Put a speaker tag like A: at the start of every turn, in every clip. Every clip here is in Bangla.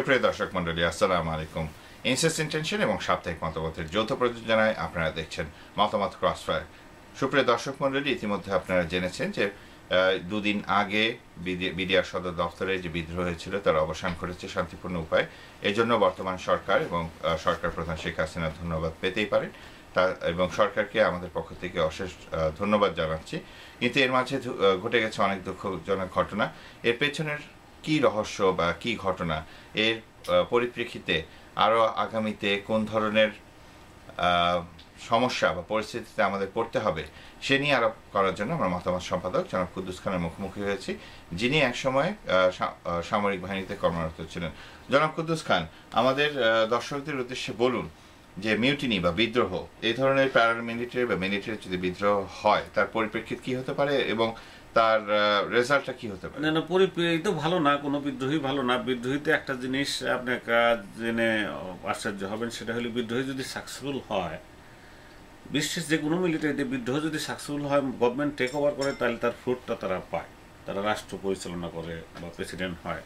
A: সুপ্রিয় দর্শক মণ্ডলী, আসসালামু আলাইকুম। ইনসেস ইন্টেনশন এবং সাপ্তাহিক মতামতের যৌথ প্রযোজনায় আপনারা দেখছেন মতামত ক্রসফায়ার। সুপ্রিয় দর্শক মণ্ডলী, ইতিমধ্যে আপনারা জেনেছেন যে দুদিন আগে বিডিআর সদর দপ্তরে যে বিদ্রোহ হয়েছিল তার অবসান ঘটেছে শান্তিপূর্ণ উপায়ে। এজন্য বর্তমান সরকার এবং সরকার প্রধান শেখ হাসিনা ধন্যবাদ পেতেই পারেন এবং সরকারকে আমাদের পক্ষ থেকে অশেষ ধন্যবাদ জানাচ্ছি। কিন্তু এর মাঝে ঘটে গেছে অনেক দুঃখজনক ঘটনা। এর পেছনের কি রহস্য বা কি ঘটনা, এর পরিপ্রেক্ষিতে আরও আগামীতে কোন ধরনের সমস্যা বা পরিস্থিতিতে আমাদের পড়তে হবে সে নিয়ে আরোপ করার জন্য আমরা মতামত সম্পাদক জনাব কুদ্দুস খানের মুখোমুখি হয়েছি, যিনি একসময় সামরিক বাহিনীতে কর্মরত ছিলেন। জনাব কুদ্দুস খান, আমাদের দর্শকদের উদ্দেশ্যে বলুন যে মিউটিনি বা বিদ্রোহ, এই ধরনের প্যারামিলিটারি বা মিলিটারি যদি বিদ্রোহ হয় তার পরিপ্রেক্ষিত কি হতে পারে এবং তার রেজাল্টটা কি হতে পারে?
B: না, পরিপ্রেক্ষিত ভালো না, কোনো বিদ্রোহী ভালো না। বিদ্রোহীতে একটা জিনিস আপনার জেনে আশ্চর্য হবেন, সেটা হলো বিদ্রোহী যদি সাকসেসফুল হয়, বিশ্বের যে কোনো মিলিটারিতে বিদ্রোহ যদি সাকসেসফুল হয়, গভর্নমেন্ট টেক ওভার করে, তাহলে তার ফ্রুটটা তারা পায়, তারা রাষ্ট্র পরিচালনা করে বা প্রেসিডেন্ট হয়।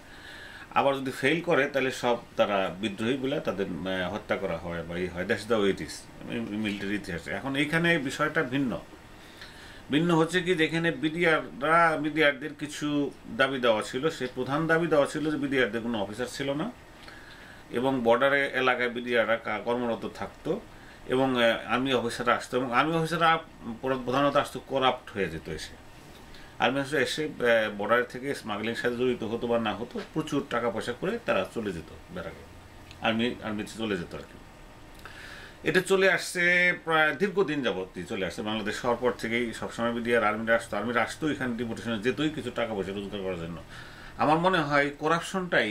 B: আবার যদি ফেল করে তাহলে সব তারা বিদ্রোহীগুলা তাদের হত্যা করা হয় বা হয়। That's the way it is military ইতিহাসে। এখন এইখানে বিষয়টা ভিন্ন হচ্ছে কি, যেখানে বিডিআরদের কিছু দাবি দেওয়া ছিল, সে প্রধান দাবি দেওয়া ছিল যে বিডিআরদের কোনো অফিসার ছিল না এবং বর্ডারে এলাকায় বিডিআররা কর্মরত থাকতো এবং আর্মি অফিসাররা আসতো এবং আর্মি অফিসাররা প্রধানত আসতো করাপ্ট হয়ে যেত। আর্মি অফিসার এসে বর্ডার থেকে স্মাগলিং সাথে জড়িত হতো বা না হতো, প্রচুর টাকা পয়সা করে তারা চলে যেত বেড়াকে, আর্মিতে চলে যেত আর কি। এটা চলে আসছে প্রায় দীর্ঘদিন যাবতই চলে আসছে। বাংলাদেশ হওয়ার পর থেকেই সবসময় বিডিআর আর্মিরা আসতো এখানে ডিপুটেশনে যেতই কিছু টাকা পয়সা রোজগার করার জন্য। আমার মনে হয় করাপশনটাই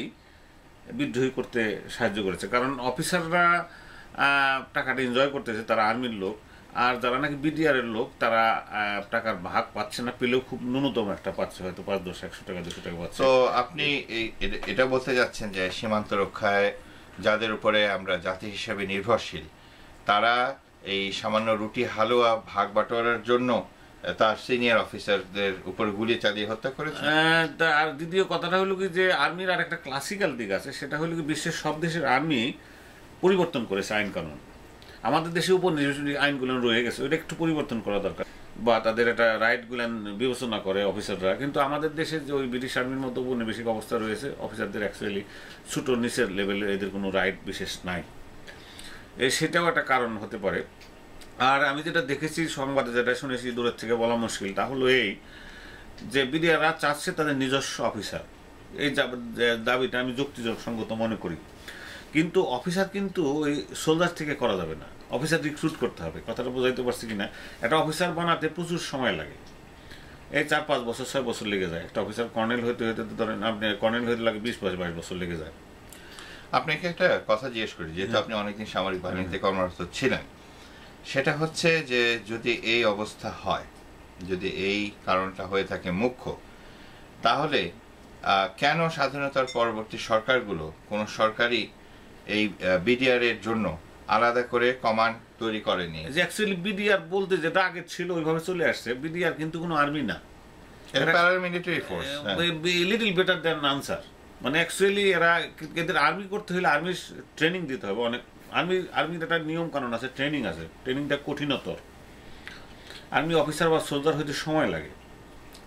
B: বিদ্রোহী করতে সাহায্য করেছে, কারণ অফিসাররা টাকাটা এনজয় করতেছে, তারা আর্মির লোক, আর যারা নাকি বিডিআরের লোক তারা টাকার ভাগ পাচ্ছে না, পেলেও খুব ন্যূনতম একটা পাচ্ছে, হয়তো 5, 10, 100 টাকা 200 টাকা পাচ্ছে।
A: তো আপনি এটা বলতে যাচ্ছেন যে সীমান্ত রক্ষায় যাদের উপরে আমরা জাতি হিসেবে নির্ভরশীল, তারা এই সামান্য রুটি হালুয়া ভাগ বাটোয়ারার জন্য তার সিনিয়র অফিসারদের উপর গুলি চালিয়ে হত্যা করেছে।
B: আর দ্বিতীয় কথাটা হলো কি, যে আর্মির আর একটা ক্লাসিক্যাল দিক আছে, সেটা হলো কি বিশ্বের সব দেশের আর্মি পরিবর্তন করেছে আইন কানুন। আমাদের দেশে উপনিবেশিক আইনগুলো রয়ে গেছে, ওইটা একটু পরিবর্তন করা দরকার, বা তাদের একটা রাইটগুলো বিবেচনা করে অফিসাররা। কিন্তু আমাদের দেশে যে ওই ব্রিটিশ আর্মির মতো উপনিবেশিক অবস্থা রয়েছে, অফিসারদের অ্যাকচুয়ালি ছোটো নিচের লেভেলে এদের কোনো রাইট বিশেষ নাই। সেটাও একটা কারণ হতে পারে। আর আমি যেটা দেখেছি সংবাদে, যেটা শুনেছি, দূরের থেকে বলা মুশকিল, তা হলো এই যে বিডিআররা চাচ্ছে তাদের নিজস্ব অফিসার। এই দাবিটা আমি যুক্তিসঙ্গত মনে করি, কিন্তু অফিসার কিন্তু ওই সোলজার থেকে করা যাবে না, অফিসার রিক্রুট করতে হবে। কথাটা বোঝাইতে পারছি কিনা? একটা অফিসার বানাতে প্রচুর সময় লাগে, এই 4-5 বছর 6 বছর লেগে যায়। একটা অফিসার কর্নেল হইতে ধরেন আপনি কর্নেল হইতে লাগে 20-22 বছর লেগে যায়।
A: আপনাকে একটা কথা জিজ্ঞেস করি, যেহেতু আপনি অনেকদিন সামরিক বাহিনীতে কর্মরত ছিলেন, সেটা হচ্ছে যে যদি এই অবস্থা হয়, যদি এই কারণটা হয়ে থাকে মুখ্য, তাহলে কেন স্বাধীনতার পরবর্তী সরকারগুলো কোনো সরকারি এই বিডিআর এর জন্য আলাদা করে কমান্ড তৈরি করেনি?
B: যে অ্যাকচুয়ালি বিডিআর বলতে যেটা আগে ছিল ওইভাবে চলে আসছে। বিডিআর কিন্তু কোনো আর্মি না,
A: paramilitary force,
B: little better than answer. মানে অ্যাকচুয়ালি এদের আর্মি করতে হলে আর্মি ট্রেনিং দিতে হবে অনেক। আর্মির একটা নিয়ম কানুন আছে, ট্রেনিং আছে, ট্রেনিংটা কঠিনতর। আর্মি অফিসার বা সোলজার হইতে সময় লাগে।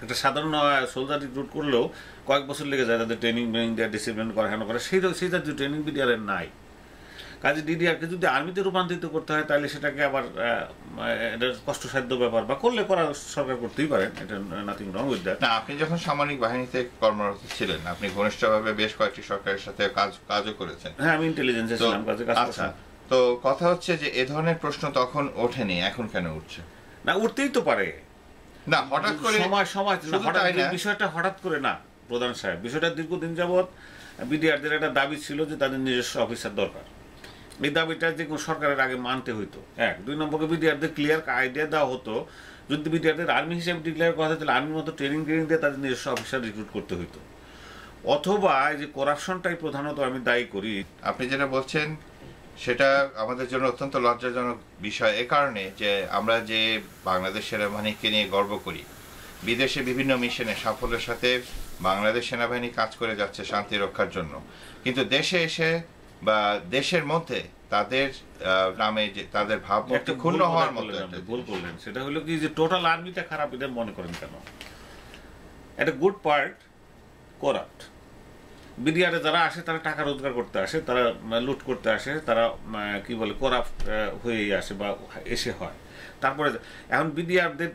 B: একটা সাধারণ সোলজার রিক্রুট করলেও কয়েক বছর লেগে যায় তাদের ট্রেনিং দেওয়া, ডিসিপ্লিন করা, হ্যান্ড করা। সেই জাতীয় ট্রেনিং বিডিআরের নাই। কাজে ডিডিআরকে যদি আর্মিতে রূপান্তরিত করতে হয় তাহলে সেটাকে আবার এটা কষ্টসাধ্য ব্যাপার, বা করলে করা সরকার করতেই পারেন, এটা নাথিং রং উইথ দ্যাট।
A: না, আপনি যখন সামরিক বাহিনীতে কর্মরত ছিলেন, আপনি ঘনিষ্ঠভাবে বেশ কয়েকটি সরকারের সাথে কাজও করেছেন।
B: হ্যাঁ, আমি ইন্টেলিজেন্সে ছিলাম, কাজে কাজ
A: করছি। তো কথা হচ্ছে যে এ ধরনের প্রশ্ন তখন ওঠেনি, এখন কেন উঠছে?
B: না, উঠতেই তো পারে
A: না, হঠাৎ করে
B: বিষয়টা হঠাৎ করে না প্রধান সাহেব। বিষয়টা দীর্ঘদিন যাবৎ বিডিআরদের একটা দাবি ছিল যে তাদের নিজস্ব অফিসার দরকার। এই দাবিটা যে কোনো সরকারের আগে মানতে হইতো। 2 নম্বরকে বিডিআরদের ক্লিয়ার আইডিয়া দেওয়া হতো, যদি বিডিআরদের আর্মি হিসেবে ডিক্লেয়ার করা হতো তাহলে আর্মির মতো ট্রেনিং দিয়ে তাদের নিজস্ব অফিসার রিক্রুট করতে হইতো। অথবা এই যে করাপশনটাই প্রধানত আমি দায়ী করি।
A: আপনি যেটা বলছেন সেটা আমাদের জন্য অত্যন্ত লজ্জাজনক বিষয়, এ কারণে যে আমরা যে বাংলাদেশ সেনাবাহিনীকে নিয়ে গর্ব করি, বিদেশে বিভিন্ন মিশনে সাফল্যের সাথে বাংলাদেশ সেনাবাহিনী কাজ করে যাচ্ছে শান্তি রক্ষার জন্য, কিন্তু দেশে এসে বা দেশের মধ্যে তাদের নামে যে তাদের ভাবমূর্তি ক্ষুণ্ণ হওয়ার মতো
B: ভুল করলেন। সেটা হলো কি যে টোটাল আর্মিটা খারাপ, এটা মনে করেন কেন? একটা গুড পার্ট করাপ্ট। বিডিআরে যারা আসে তারা টাকা রোজগার করতে আসে, তারা লুট করতে আসে, তারা কি বলে করাপ্ট হয়েই আসে বা এসে হয়। তারপরে এখন বিডিআরদের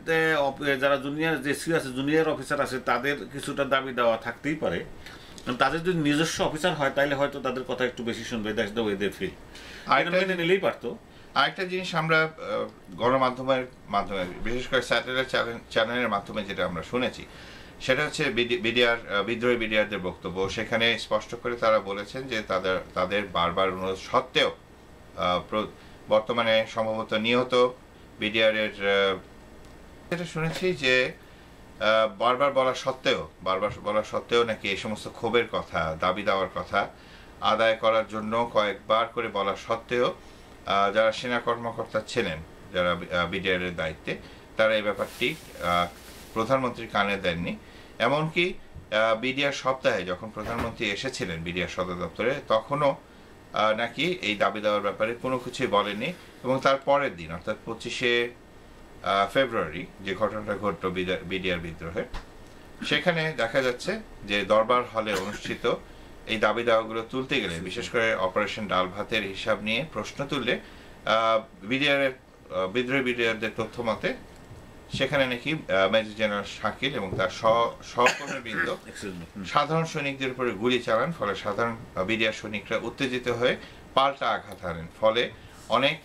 B: যারা জুনিয়র যে আছে জুনিয়র অফিসার আছে তাদের কিছুটা দাবি দেওয়া থাকতেই পারে। তাদের যদি নিজস্ব অফিসার হয় তাহলে হয়তো তাদের কথা একটু বেশি শুনবে, that's the way they feel. মেনে নিলেই পারতো।
A: আরেকটা জিনিস আমরা গণমাধ্যমের মাধ্যমে বিশেষ করে স্যাটেলাইট চ্যানেলের মাধ্যমে যেটা আমরা শুনেছি সেটা হচ্ছে বিদ্রোহী বিডিআরদের বক্তব্য। সেখানে স্পষ্ট করে তারা বলেছেন যে তাদের বারবার অনুরোধ সত্ত্বেও বর্তমানে সম্ভবত নিহত বিডিআরের যেটা শুনেছি যে বারবার বলা সত্ত্বেও নাকি এই সমস্ত ক্ষোভের কথা, দাবি দেওয়ার কথা আদায় করার জন্য কয়েকবার করে বলা সত্ত্বেও যারা সেনা কর্মকর্তা ছিলেন, যারা বিডিআরের দায়িত্বে, তারা এই ব্যাপারটি প্রধানমন্ত্রীর কানে দেননি। এমনকি বিডিআর সপ্তাহে যখন প্রধানমন্ত্রী এসেছিলেন বিডিআর সদর দপ্তরে, তখনও নাকি এই দাবি দেওয়ার ব্যাপারে কোনো কিছুই বলেনি। এবং তার পরের দিন অর্থাৎ 25শে ফেব্রুয়ারি যে ঘটনাটা ঘটল বিডিআর বিদ্রোহে, সেখানে দেখা যাচ্ছে যে দরবার হলে অনুষ্ঠিত এই দাবি দাওয়াগুলো তুলতে গেলে, বিশেষ করে অপারেশন ডাল ভাতের হিসাব নিয়ে প্রশ্ন তুললে বিদ্রোহী বিডিআরদের তথ্য মতে সেখানে নাকি মেজর জেনারেল শাকিল এবং তার সহকর্মীবৃন্দ সাধারণ সৈনিকদের উপরে গুলি চালান। ফলে সাধারণ বিডিআর সৈনিকরা উত্তেজিত হয়ে পাল্টা আঘাত হানেন। ফলে অনেক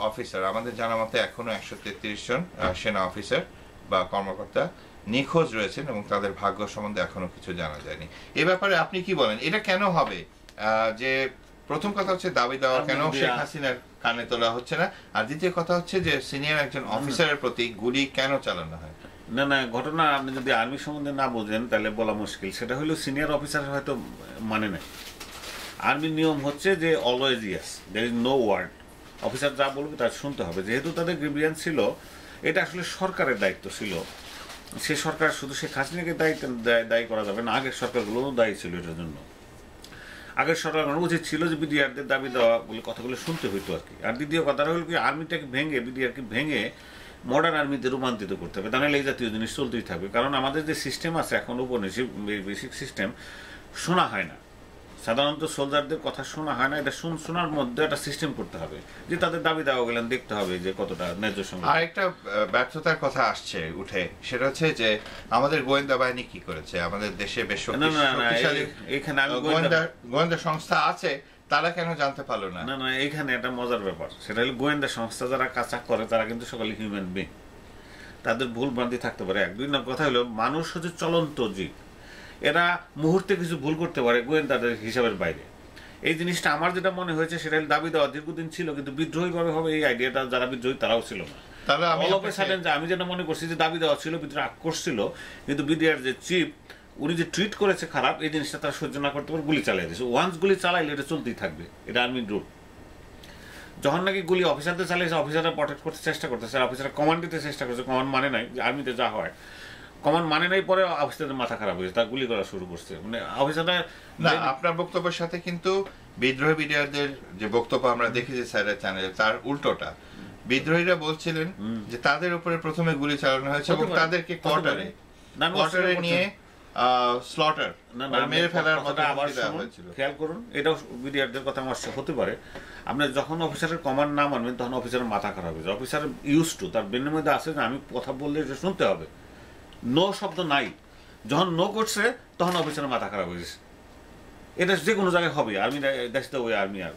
A: অফিসার, আমাদের জানা মতে এখনো 133 জন সেনা অফিসার বা কর্মকর্তা নিখোঁজ রয়েছেন এবং তাদের ভাগ্য সম্বন্ধে এখনো কিছু জানা যায়নি। এ ব্যাপারে আপনি কি বলেন? এটা কেন হবে? যে প্রথম কথা হচ্ছে দাবি দেওয়া কেন শেখ হাসিনার কানে তোলা হচ্ছে না, আর দ্বিতীয় কথা হচ্ছে যে সিনিয়র একজন অফিসারের প্রতি গুলি কেন চালানো হয়?
B: না, ঘটনা আপনি যদি আর্মি সম্বন্ধে না বোঝেন তাহলে বলা মুশকিল। সেটা হলো সিনিয়র অফিসার হয়তো মানে নাই। আর্মির নিয়ম হচ্ছে যে always yes, there is no word. Officer যা বলবে তা শুনতে হবে। যেহেতু তাদের গ্রিভিয়েন্স ছিল, এটা আসলে সরকারের দায়িত্ব ছিল। সে সরকার শুধু শেখ হাসিনাকে দায়ী করা যাবে না, আগের সরকারগুলোও দায়ী ছিল এটার জন্য। আগের সরকার উচিত ছিল যে বিডিআরদের দাবি দেওয়া বলে কথাগুলো শুনতে হইতো আর কি। আর দ্বিতীয় কথাটা হলো কি, আর্মিটাকে ভেঙে বিডিআরকে ভেঙে মডার্ন আর্মিতে রূপান্তরিত করতে হবে, তাহলে এই জাতীয় জিনিস চলতেই থাকবে। কারণ আমাদের যে সিস্টেম আছে এখন উপনিবেশিক বেসিক সিস্টেম, শোনা হয় না সাধারণত, সোলজারদের কথা শোনা হয় না। এটা শোনার মধ্যে একটা সিস্টেম করতে হবে যে তাদের দাবি দেওয়া গেলেন দেখতে হবে যে কতটা ন্যায্য সঙ্গে।
A: আরেকটা ব্যর্থতার কথা আসছে উঠে, সেটা হচ্ছে যে আমাদের গোয়েন্দা বাহিনী কি করেছে। আমাদের দেশে বেশ শক্তিশালী
B: এখানে
A: গোয়েন্দা সংস্থা আছে, তারা কেন জানতে পারলো না?
B: না, এখানে একটা মজার ব্যাপার। সেটা হলো গোয়েন্দা সংস্থা যারা কাজ করে তারা কিন্তু সকলে হিউম্যান বিং, তাদের ভুল ভ্রান্তি থাকতে পারে। এক দুই নম্বর কথা হলো মানুষ হচ্ছে চলন্ত জীব, এরা মুহূর্তে কিছু ভুল করতে পারে গোয়েন্দাদের হিসাবের বাইরে। এই জিনিসটা আমার যেটা মনে হয়েছে সেটা দাবি দেওয়া দীর্ঘদিন ছিল, কিন্তু বিদ্রোহী ভাবে হবে এই আইডিয়াটা যারা বিদ্রোহী তারাও ছিল না। আমি যেটা মনে করছি যে দাবি দেওয়া ছিল, বিদ্রোহ আক্রোশ ছিল, কিন্তু বিডিআর যে চিফ উনি যে ট্রিট করেছে খারাপ, এই জিনিসটা তারা সহ্য না করতে পারে, গুলি চালিয়ে দিয়েছে। ওয়ান্স গুলি চালাইলে এটা চলতেই থাকবে, এটা আর্মির রুল। যখন নাকি গুলি অফিসারদের চালিয়েছে, অফিসাররা প্রটেক্ট করতে চেষ্টা করতেছে, অফিসাররা কমান্ড দিতে চেষ্টা করছে, কমান্ড মানে নাই, আর্মিতে যা হয় কমান্ড মানে নাই, পরে অফিসারদের মাথা খারাপ হয়েছে, তার গুলি করা শুরু করছে। মানে অফিসাররা
A: না, আপনার বক্তব্যের সাথে কিন্তু বিদ্রোহী বিডিআরদের যে বক্তব্য আমরা দেখেছি স্যারের চ্যানেলে, তার উল্টোটা। বিদ্রোহীরা বলছিলেন যে তাদের উপরে প্রথমে গুলি চালানো হয়েছে এবং তাদেরকে কোয়ার্টারে নিয়ে স্লটার মেরে ফেলার মতো দেওয়া হয়েছিল।
B: খেয়াল করুন, এটাও বিডিআরদের কথা আমার হতে পারে। আপনার যখন অফিসারের কমান্ড না মানবেন তখন অফিসারের মাথা খারাপ হয়েছে। অফিসার ইউজ টু, তার ব্রেনের মধ্যে আছে যে আমি কথা বললে এটা শুনতে হবে, নো শব্দ নাই। যখন নো করছে তখন অফিসারের মাথা খারাপ হয়েছে। এটা যে কোনো জায়গায় হবে, army that's the way army R